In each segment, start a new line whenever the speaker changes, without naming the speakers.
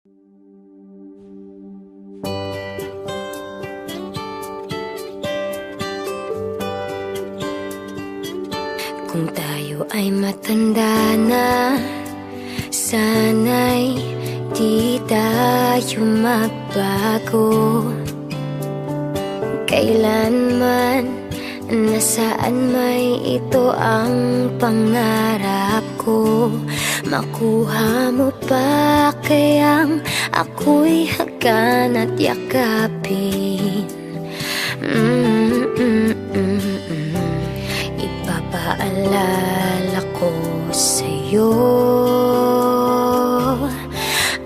Kung tayo ay matanda na, sana'y di tayo magbago. Kailanman, nasaan may ito ang pangarap ko. Makuha mo pa kayang ako'y hagan at yakapin. Ipapaalala ko sa'yo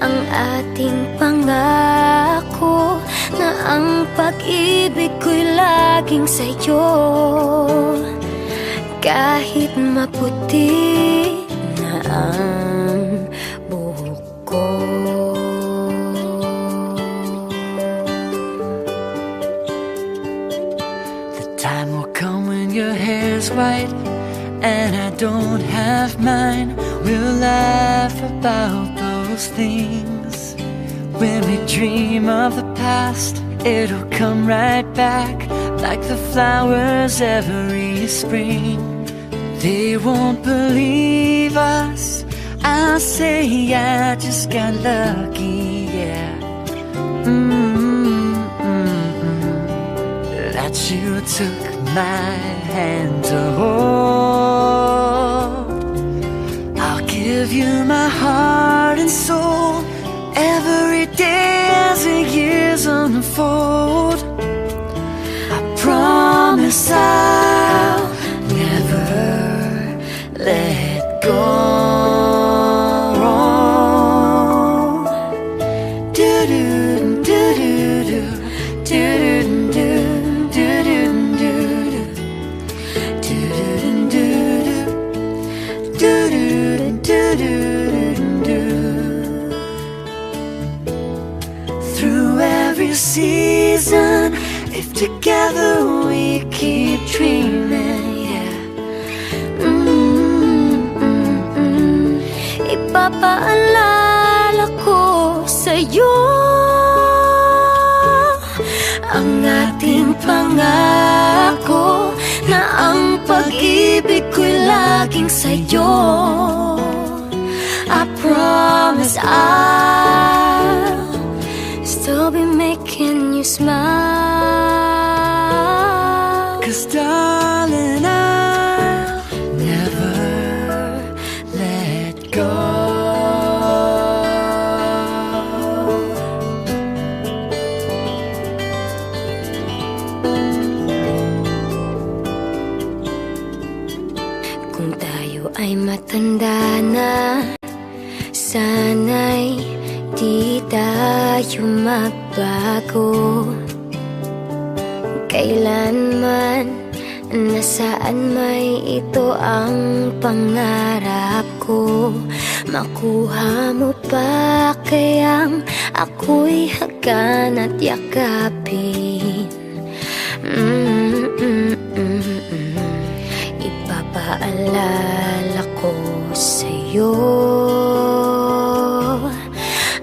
ang ating pangako na ang pag-ibig ko'y laging sa'yo. Kahit maputi na ang buhok ko.
The time will come when your hair's white and I don't have mine. We'll laugh about those things. When we dream of the past, it'll come right back like the flowers every spring. They won't believe us. I'll say I just got lucky, yeah. That you took my hand to hold. I'll give you my heart and soul every day as the years unfold. I promise I'll never let go. Through every season, if together we keep dreaming, yeah.
Ipapaalala ko sa'yo ang ating pangako na ang pag-ibig ko'y laging sa'yo. I promise I'll still be making you smile.
'Cause darling, I'll never let go.
Kung tayo ay matanda na, sana'y di tayo magbago. Kailanman, nasaan may ito ang pangarap ko. Makuha mo pa kayang ako'y hagan at yakapin. Ipapaalala ko sa'yo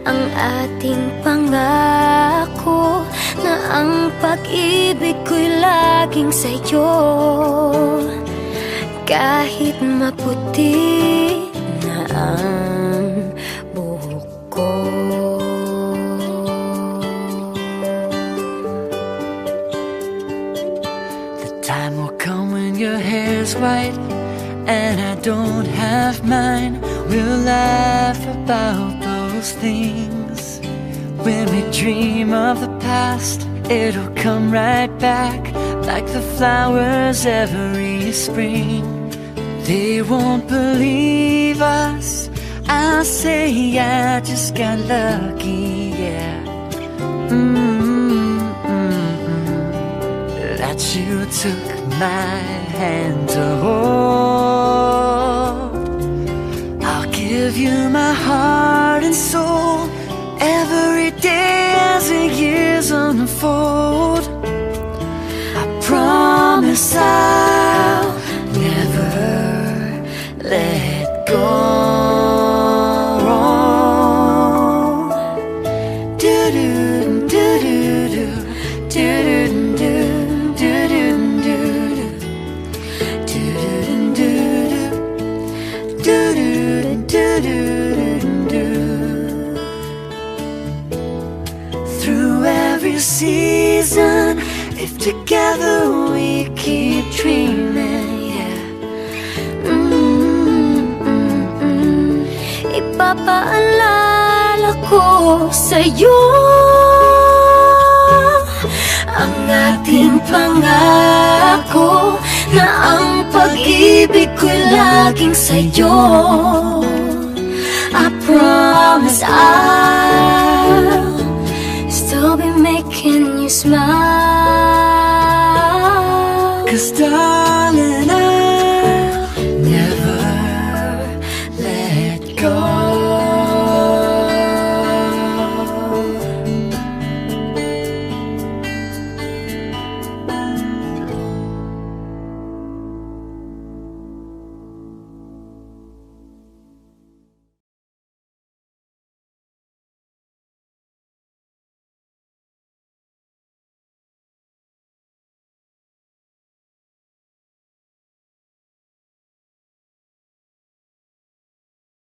ang ating pangako na ang pag-ibig ko'y laging sa'yo. Kahit maputi na ang buhok ko.
The time will come when your hair's white and I don't have mine. We'll laugh about those things. When we dream of the past, it'll come right back like the flowers every spring. They won't believe us. I'll say I just got lucky, yeah. That you took my hand to hold. I'll give you my heart and soul every day as the years unfold. I promise I'll never let go. be a season if together we keep dreaming, yeah.
Ipapaalala ko sa'yo ang ating pangako na ang pag-ibig ko'y laging sa'yo. I promise I'll still be making you smile.
'Cause darling, I'll never let go.